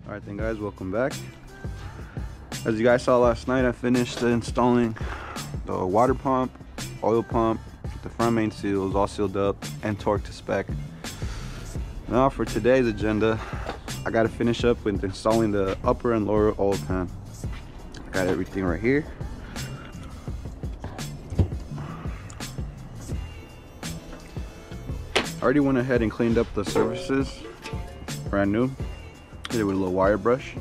Alright then guys, welcome back. As you guys saw last night, I finished installing the water pump, oil pump, the front main seals all sealed up and torqued to spec. Now for today's agenda, I got to finish up with installing the upper and lower oil pan. I got everything right here. I already went ahead and cleaned up the surfaces, brand new. Hit it with a little wire brush.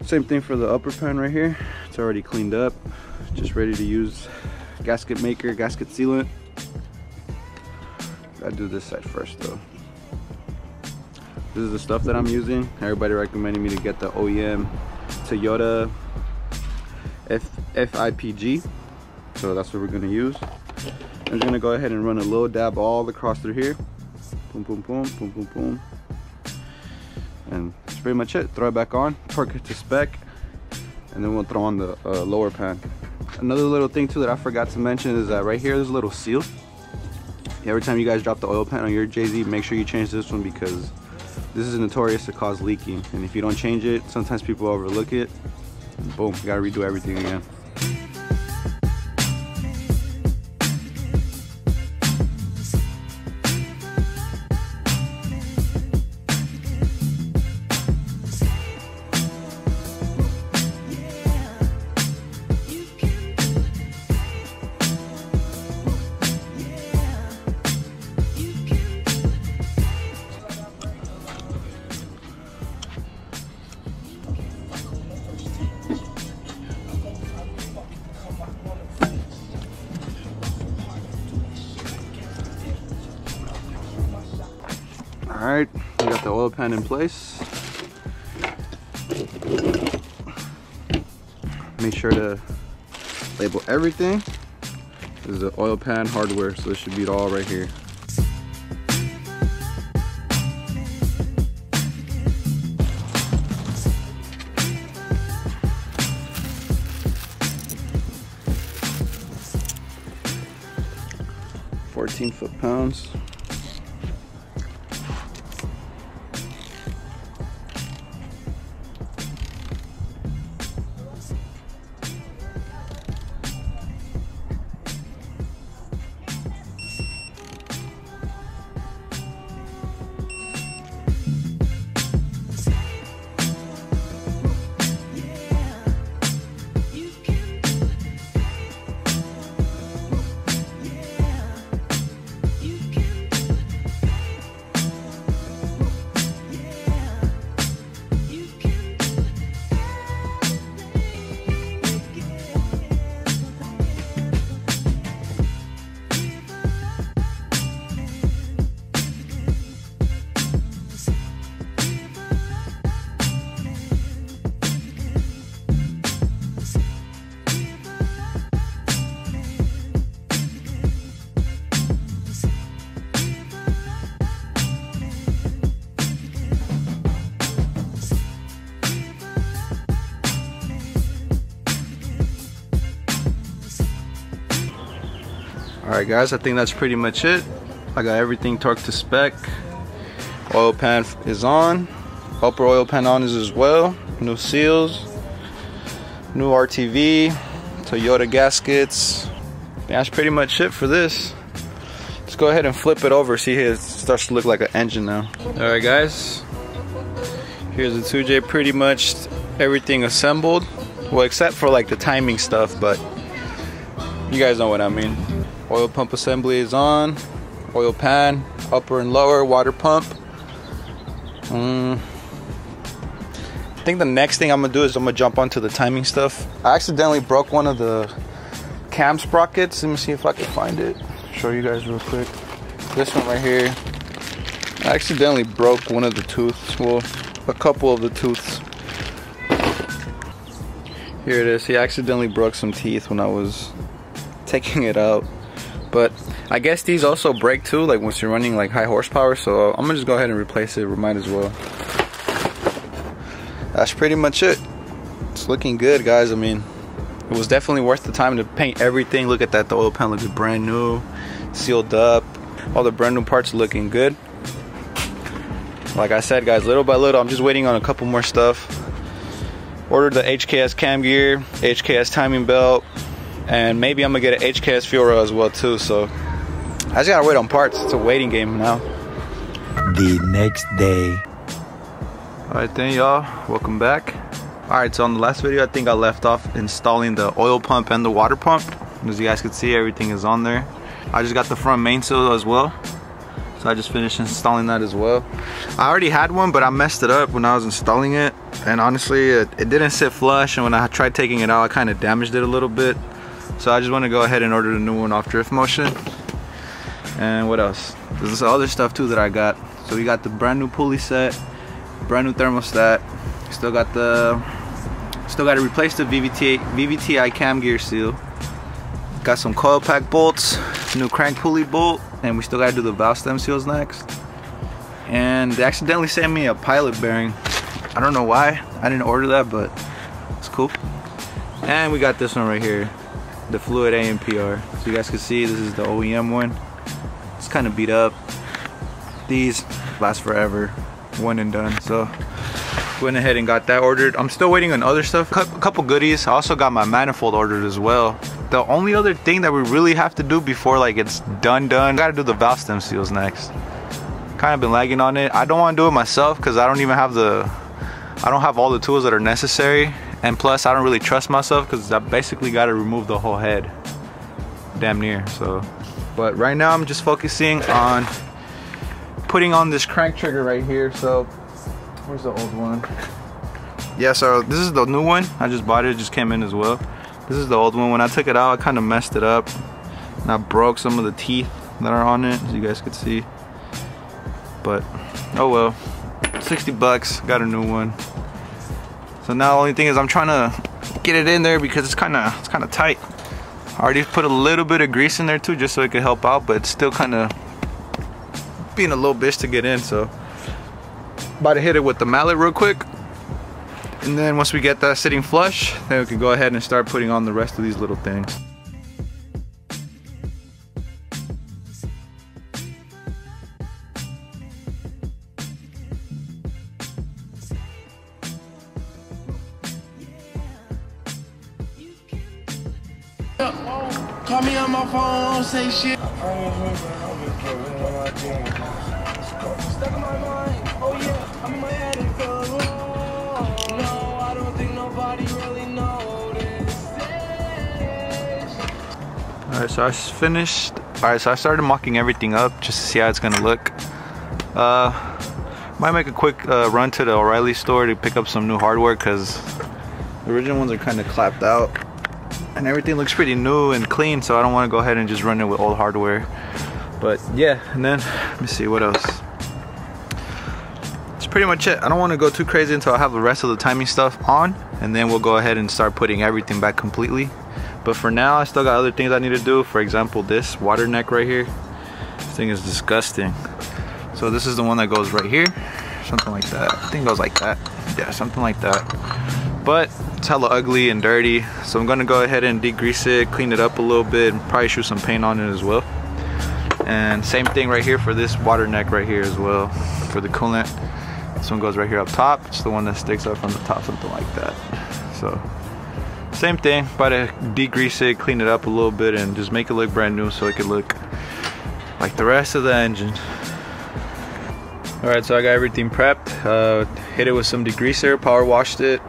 Same thing for the upper pan right here. It's already cleaned up, just ready to use gasket maker, gasket sealant. Gotta do this side first though. This is the stuff that I'm using. Everybody recommended me to get the OEM Toyota FIPG, so that's what we're gonna use. I'm gonna go ahead and run a little dab all across through here. Boom, boom, boom, boom, boom, boom. And that's pretty much it. Throw it back on, torque it to spec, and then we'll throw on the lower pan. Another little thing too that I forgot to mention is that right here there's a little seal. Every time you guys drop the oil pan on your JZ, make sure you change this one because this is notorious to cause leaking. And if you don't change it, sometimes people overlook it. Boom, you gotta redo everything again. Alright, we got the oil pan in place. Make sure to label everything. This is the oil pan hardware, so this should be it all right here. $14 foot-pounds. Alright guys, I think that's pretty much it. I got everything torqued to spec. Oil pan is on. Upper oil pan on is as well. New seals. New RTV. Toyota gaskets. That's pretty much it for this. Let's go ahead and flip it over. See here, it starts to look like an engine now. Alright guys. Here's the 2J, pretty much everything assembled. Well, except for like the timing stuff, but you guys know what I mean. Oil pump assembly is on. Oil pan, upper and lower, water pump. I think the next thing I'm gonna do is I'm gonna jump onto the timing stuff. I accidentally broke one of the cam sprockets. Let me see if I can find it. Show you guys real quick. This one right here. I accidentally broke one of the tooths. Well, a couple of the tooths. Here it is. He accidentally broke some teeth when I was taking it out. But I guess these also break too, like once you're running like high horsepower, so I'm gonna just go ahead and replace it. We might as well. That's pretty much it. It's looking good, guys. I mean, it was definitely worth the time to paint everything. Look at that, the oil pan looks brand new, sealed up. All the brand new parts looking good. like I said, guys, little by little, I'm just waiting on a couple more stuff. Ordered the HKS cam gear, HKS timing belt, and maybe I'm gonna get an HKS fuel rail as well too. So I just gotta wait on parts. It's a waiting game now. The next day. Alright then, y'all, welcome back. Alright, so on the last video, I think I left off installing the oil pump and the water pump. As you guys can see, everything is on there. I just got the front main seal as well, so I just finished installing that as well. I already had one, but I messed it up when I was installing it, and honestly it didn't sit flush, and when I tried taking it out, I kind of damaged it a little bit. So I just want to go ahead and order the new one off Drift Motion. And what else? There's other stuff too that I got. So we got the brand new pulley set, brand new thermostat. Still got to replace the VVTi cam gear seal. Got some coil pack bolts, new crank pulley bolt, and we still got to do the valve stem seals next. And they accidentally sent me a pilot bearing. I don't know why I didn't order that, but it's cool. And we got this one right here, the fluid AMPR. So you guys can see this is the OEM one. It's kind of beat up. These last forever, one and done. So went ahead and got that ordered. I'm still waiting on other stuff, a couple goodies. I also got my manifold ordered as well. The only other thing that we really have to do before like it's done, gotta do the valve stem seals next. Kind of been lagging on it. I don't want to do it myself because I don't have all the tools that are necessary, and plus I don't really trust myself because I basically got to remove the whole head, damn near. So, but right now I'm just focusing on putting on this crank trigger right here. So where's the old one? Yeah, so this is the new one. I just bought it, just came in as well. This is the old one. When I took it out, I kind of messed it up, and I broke some of the teeth that are on it, as you guys could see. But oh well, 60 bucks, got a new one. So now the only thing is I'm trying to get it in there because it's kind of tight. I already put a little bit of grease in there too, just so it could help out, but it's still kind of being a little bitch to get in. So about to hit it with the mallet real quick, and then once we get that sitting flush, then we can go ahead and start putting on the rest of these little things. Call me on my phone, say shit. Stuck in my mind. Oh yeah, I'm in my head and feel wrong. No, I don't think nobody really noticed. Alright, so I finished. Alright, so I started mocking everything up just to see how it's gonna look. Might make a quick run to the O'Reilly store to pick up some new hardware because the original ones are kind of clapped out. And everything looks pretty new and clean, so I don't want to go ahead and just run it with old hardware. But yeah, and then let me see what else. That's pretty much it. I don't want to go too crazy until I have the rest of the timing stuff on, and then we'll go ahead and start putting everything back completely. But for now, I still got other things I need to do. For example, this water neck right here. This thing is disgusting. So this is the one that goes right here, something like that. I think it goes like that. Yeah, something like that. But it's hella ugly and dirty, so I'm gonna go ahead and degrease it, clean it up a little bit, and probably shoot some paint on it as well. And same thing right here for this water neck right here as well, for the coolant. This one goes right here up top. It's the one that sticks up from the top, something like that. So same thing, but to degrease it, clean it up a little bit, and just make it look brand new so it could look like the rest of the engine. Alright, so I got everything prepped. Hit it with some degreaser, power washed it,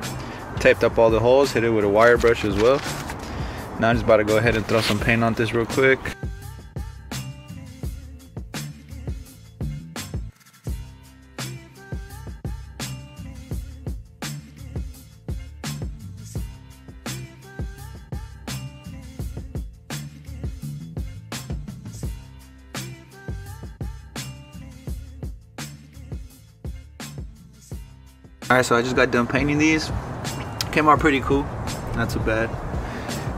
taped up all the holes, hit it with a wire brush as well. Now I'm just about to go ahead and throw some paint on this real quick. Alright, so I just got done painting these. Came out pretty cool, not too bad.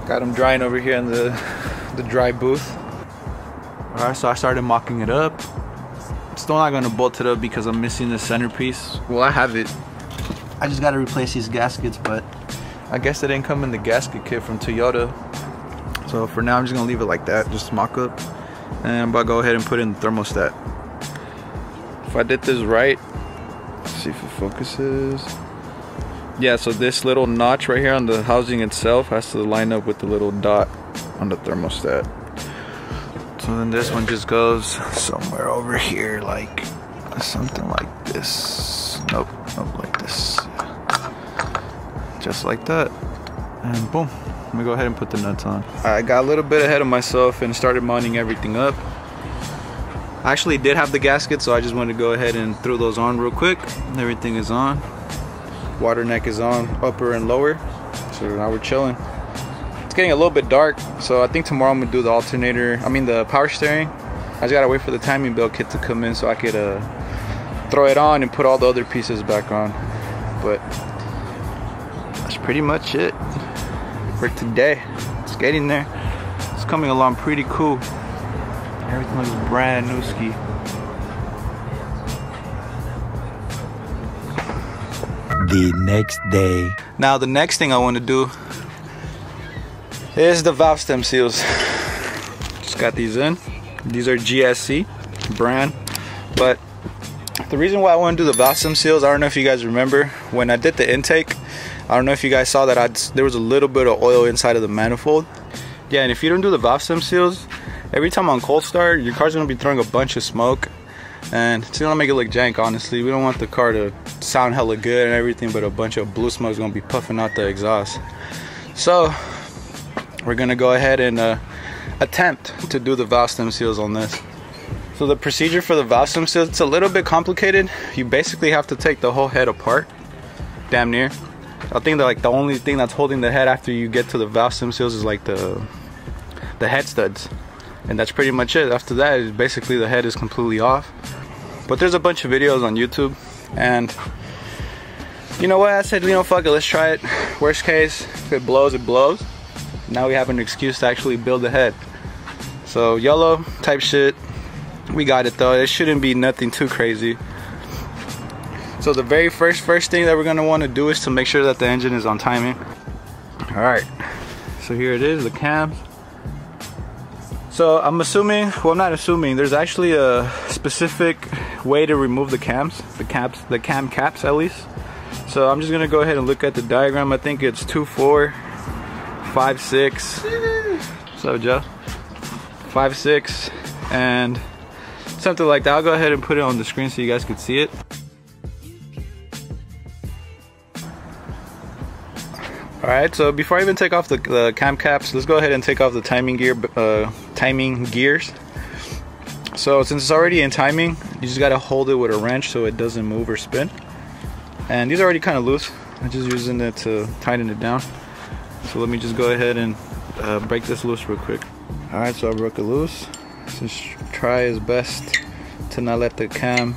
Got them drying over here in the dry booth. Alright, so I started mocking it up. Still not gonna bolt it up because I'm missing the centerpiece. Well, I have it. I just gotta replace these gaskets, but I guess it didn't come in the gasket kit from Toyota. So for now, I'm just gonna leave it like that, just mock up. And I'm about to go ahead and put in the thermostat. If I did this right, Let's see if it focuses. Yeah, so this little notch right here on the housing itself has to line up with the little dot on the thermostat. So then this one just goes somewhere over here, like something like this. Nope, like this. Just like that. And boom. Let me go ahead and put the nuts on. I got a little bit ahead of myself and started mounting everything up. I actually did have the gasket, so I just wanted to go ahead and throw those on real quick. Everything is on. Water neck is on, upper and lower. So now we're chilling. It's getting a little bit dark, so I think tomorrow I'm gonna do the alternator. I mean the power steering. I just gotta wait for the timing belt kit to come in so I could throw it on and put all the other pieces back on. But that's pretty much it for today. It's getting there. It's coming along pretty cool. Everything looks brand new ski. The next day. Now the next thing I want to do is the valve stem seals. Just got these in. These are GSC brand. But the reason why I want to do the valve stem seals, I don't know if you guys remember when I did the intake. I don't know if you guys saw that there was a little bit of oil inside of the manifold. Yeah, and if you don't do the valve stem seals, every time on cold start, your car's gonna be throwing a bunch of smoke, and it's gonna make it look jank. Honestly, we don't want the car to sound hella good and everything, but a bunch of blue smoke is gonna be puffing out the exhaust. So we're gonna go ahead and attempt to do the valve stem seals on this. So the procedure for the valve stem seals, it's a little bit complicated. You basically have to take the whole head apart, damn near. I think that like the only thing that's holding the head after you get to the valve stem seals is like the head studs, and that's pretty much it. After that, basically the head is completely off. But there's a bunch of videos on YouTube, and you know what, I said, you know, fuck it, let's try it. Worst case, if it blows, it blows. Now we have an excuse to actually build the head. So YOLO type shit. We got it though. It shouldn't be nothing too crazy. So the very first thing that we're gonna want to do is to make sure that the engine is on timing. All right, so here it is, the cams. So I'm assuming, well, I'm not assuming, there's actually a specific way to remove the cams, the cam caps at least. So I'm just gonna go ahead and look at the diagram. I think it's 2, 4, 5, 6. What's up, Joe? 5, 6, and something like that. I'll go ahead and put it on the screen so you guys can see it. Alright, so before I even take off the cam caps, let's go ahead and take off the timing gears. So since it's already in timing, you just gotta hold it with a wrench so it doesn't move or spin. And these are already kind of loose. I'm just using it to tighten it down. So let me just go ahead and break this loose real quick. Alright, so I broke it loose. Just try his best to not let the cam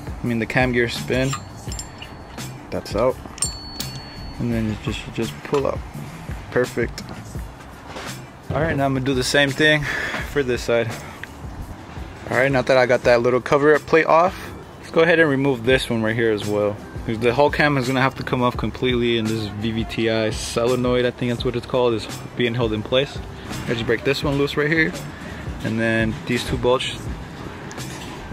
gear spin. That's out. And then you just pull up. Perfect. Alright, now I'm gonna do the same thing for this side. Alright, now that I got that little cover plate off, let's go ahead and remove this one right here as well. Because the whole cam is gonna have to come off completely, and this VVTi solenoid, I think that's what it's called, is being held in place. I just break this one loose right here, and then these two bolts,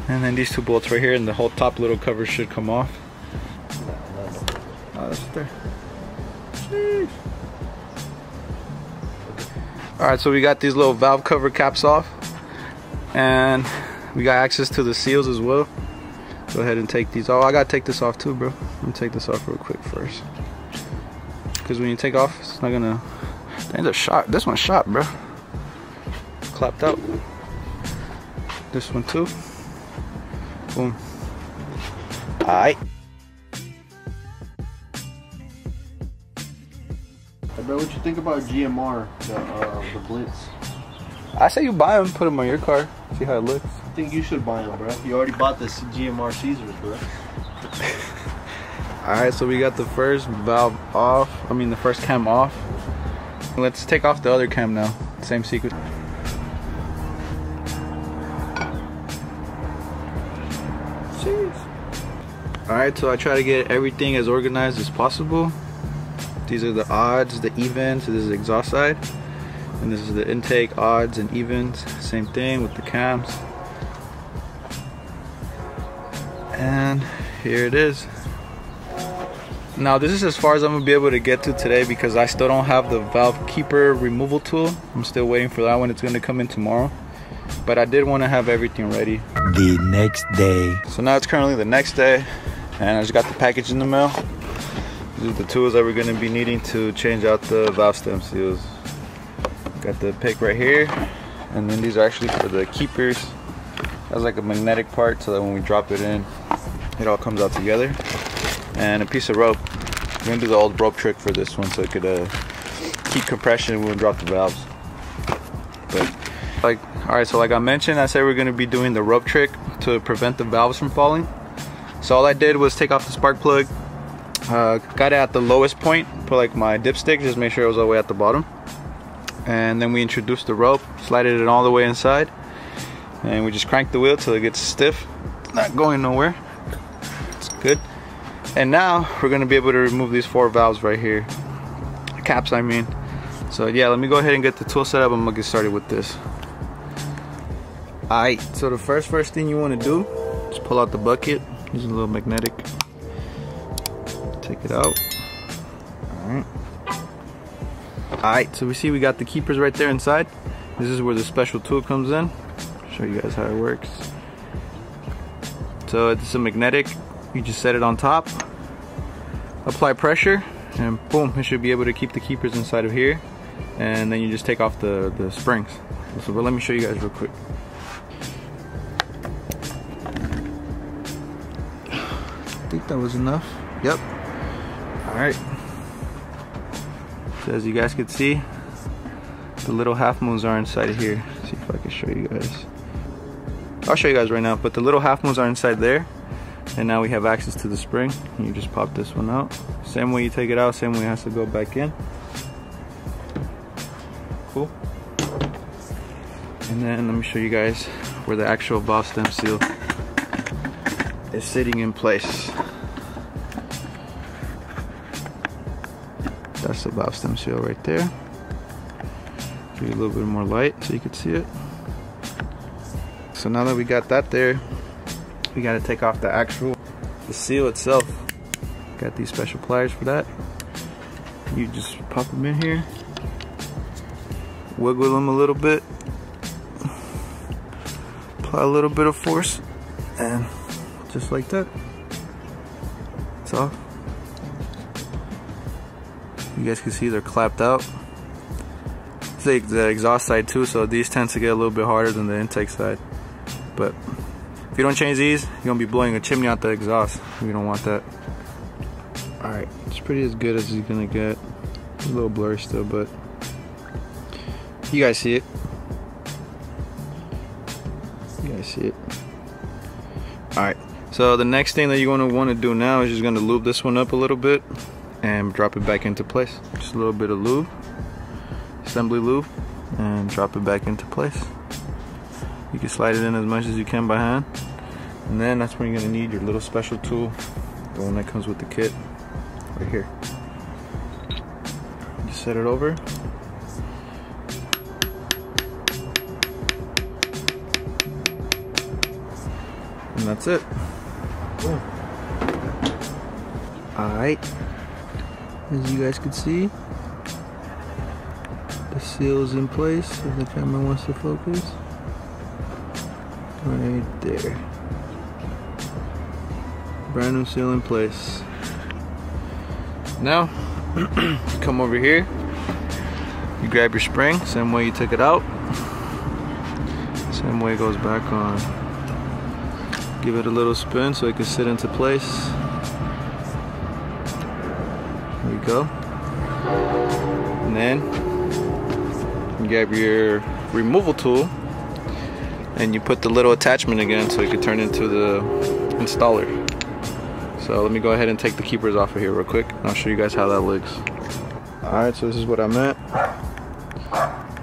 and then these two bolts right here, and the whole top little cover should come off. Oh, that's there. Alright, so we got these little valve cover caps off, and we got access to the seals as well. Go ahead and take these off. I gotta take this off too, bro. Let me take this off real quick first, because when you take off, it's not gonna. Dang, they're shot. This one's shot, bro. Clapped out. This one too. Boom. Alright. Hey bro, what you think about GMR, the Blitz? I say you buy them, put them on your car, see how it looks. I think you should buy them, bro. You already bought the GMR Caesars, bro. Alright, so we got the first valve off. I mean the first cam off. Let's take off the other cam now. Same sequence. Alright, so I try to get everything as organized as possible. These are the odds, the evens. So this is the exhaust side, and this is the intake, odds and evens. Same thing with the cams. And here it is. Now this is as far as I'm gonna be able to get to today because I still don't have the valve keeper removal tool. I'm still waiting for that one. It's gonna come in tomorrow. But I did want to have everything ready. The next day. So now it's currently the next day, and I just got the package in the mail. These are the tools that we're gonna be needing to change out the valve stem seals. Got the pick right here, and then these are actually for the keepers. That's like a magnetic part so that when we drop it in, it all comes out together. And a piece of rope. We're gonna do the old rope trick for this one so it could keep compression when we drop the valves. But alright, so like I mentioned, I said we're gonna be doing the rope trick to prevent the valves from falling. So all I did was take off the spark plug, got it at the lowest point, put like my dipstick, just make sure it was all the way at the bottom. And then we introduced the rope, slided it all the way inside, and we just cranked the wheel till it gets stiff. It's not going nowhere. It's good. And now we're gonna be able to remove these 4 valves right here. Caps, I mean. So yeah, let me go ahead and get the tool set up. I'm gonna get started with this. Alright, so the first thing you wanna do is pull out the bucket. Use a little magnetic. Take it out. Alright, so we got the keepers right there inside. This is where the special tool comes in. I'll show you guys how it works. So it's a magnetic. You just set it on top, apply pressure, and boom, it should be able to keep the keepers inside of here. And then you just take off the springs. So but let me show you guys real quick. I think that was enough. Yep. Alright. So as you guys can see, the little half moons are inside of here. Let's see if I can show you guys. I'll show you guys right now, but the little half moons are inside there. And now we have access to the spring. You just pop this one out. Same way you take it out, same way it has to go back in. Cool. And then let me show you guys where the actual valve stem seal is sitting in place. That's the valve stem seal right there. Give you a little bit more light so you can see it. So now that we got that there, we got to take off the seal itself. Got these special pliers for that. You just pop them in here, wiggle them a little bit, apply a little bit of force, and just like that, it's off. You guys can see they're clapped out. It's like the exhaust side too, so these tend to get a little bit harder than the intake side. But if you don't change these, you're gonna be blowing a chimney out the exhaust. We don't want that. Alright, it's pretty as good as it's gonna get. It's a little blurry still, but you guys see it. You guys see it. Alright, so the next thing that you're gonna wanna do now is just gonna lube this one up a little bit and drop it back into place. Just a little bit of lube, assembly lube, and drop it back into place. You can slide it in as much as you can by hand. And then that's when you're gonna need your little special tool, the one that comes with the kit, right here. You set it over. And that's it. Alright. As you guys can see, the seal is in place if the camera wants to focus. Right there. Brand new seal in place. Now, come over here. You grab your spring, same way you took it out. Same way it goes back on. Give it a little spin so it can sit into place. There we go. And then you grab your removal tool and you put the little attachment again so it can turn into the installer. So let me go ahead and take the keepers off of here real quick and I'll show you guys how that looks. Alright, so this is what I meant.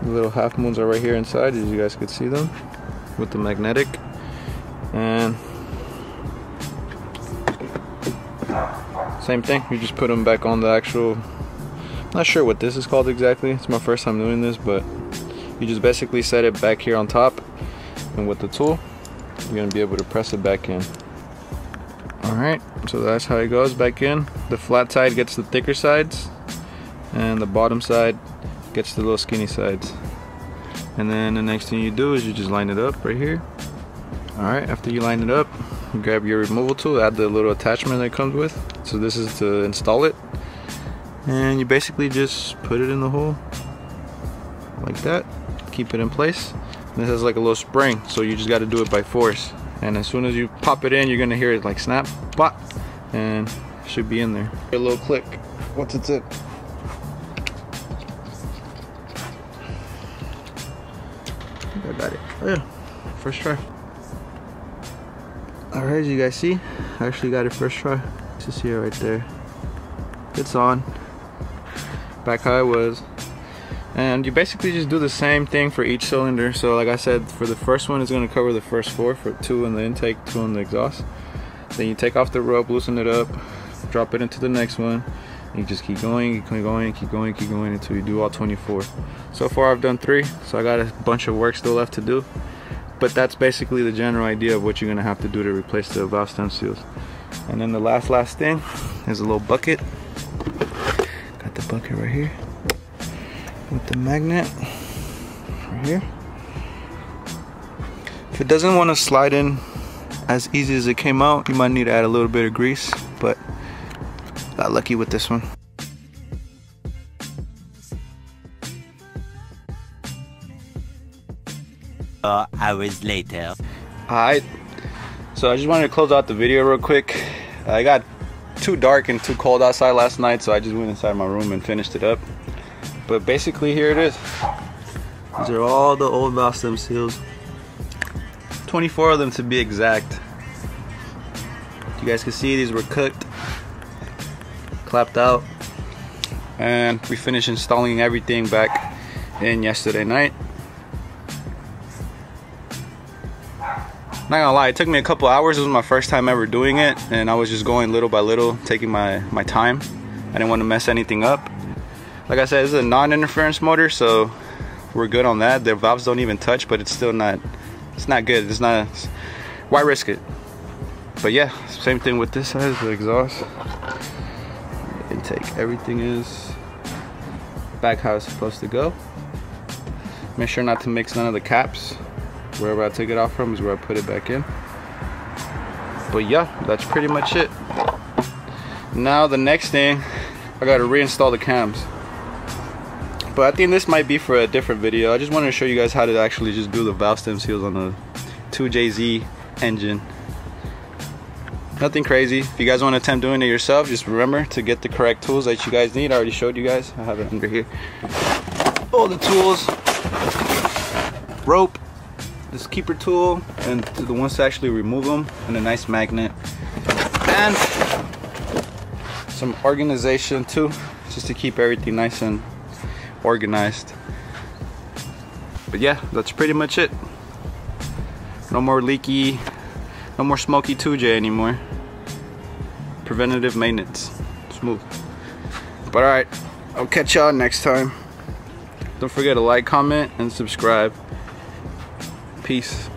The little half moons are right here inside, as you guys could see them, with the magnetic. And same thing, you just put them back on the actual, not sure what this is called exactly, it's my first time doing this, but you just basically set it back here on top, and with the tool you're going to be able to press it back in. Alright, so that's how it goes back in. The flat side gets the thicker sides, and the bottom side gets the little skinny sides. And then the next thing you do is you just line it up right here. Alright, after you line it up, you grab your removal tool, add the little attachment that it comes with. So this is to install it. And you basically just put it in the hole like that, keep it in place. And this has like a little spring, so you just got to do it by force. And as soon as you pop it in, you're gonna hear it like snap, pop, and it should be in there. A little click. What's it in? I think I got it. Oh yeah, first try. Alright, as you guys see, I actually got it first try. Just here, right there. It's on. Back how it was. And you basically just do the same thing for each cylinder. So like I said, for the first one, it's going to cover the first 4, for 2 in the intake, 2 in the exhaust. Then you take off the rope, loosen it up, drop it into the next one, and you just keep going, keep going, keep going, keep going until you do all 24. So far I've done 3, so I got a bunch of work still left to do. But that's basically the general idea of what you're going to have to do to replace the valve stem seals. And then the last thing is a little bucket. Got the bucket right here with the magnet right here. If it doesn't want to slide in as easy as it came out, you might need to add a little bit of grease, but got lucky with this one. Hours later. Alright, so I just wanted to close out the video real quick. I got too dark and too cold outside last night, so I just went inside my room and finished it up. But basically here it is. These are all the old valve stem seals. 24 of them to be exact. You guys can see these were cooked, clapped out, and we finished installing everything back in yesterday night. Not gonna lie, it took me a couple hours. It was my first time ever doing it, and I was just going little by little, taking my time. I didn't want to mess anything up. Like I said, this is a non-interference motor, so we're good on that. The valves don't even touch, but it's still not, it's not good. It's not, why risk it? But yeah, same thing with this side, the exhaust, intake, everything is back how it's supposed to go. Make sure not to mix none of the caps. Wherever I took it off from is where I put it back in. But yeah, that's pretty much it. Now the next thing, I gotta reinstall the cams. But I think this might be for a different video. I just wanted to show you guys how to actually just do the valve stem seals on the 2JZ engine. Nothing crazy. If you guys want to attempt doing it yourself, just remember to get the correct tools that you guys need. I already showed you guys. I have it under here. All the tools, rope, this keeper tool, and the ones to actually remove them, and a nice magnet, and some organization too, just to keep everything nice and organized. But yeah, that's pretty much it. No more leaky, no more smoky 2J anymore. Preventative maintenance, smooth. But alright, I'll catch y'all next time. Don't forget to like, comment, and subscribe. Peace.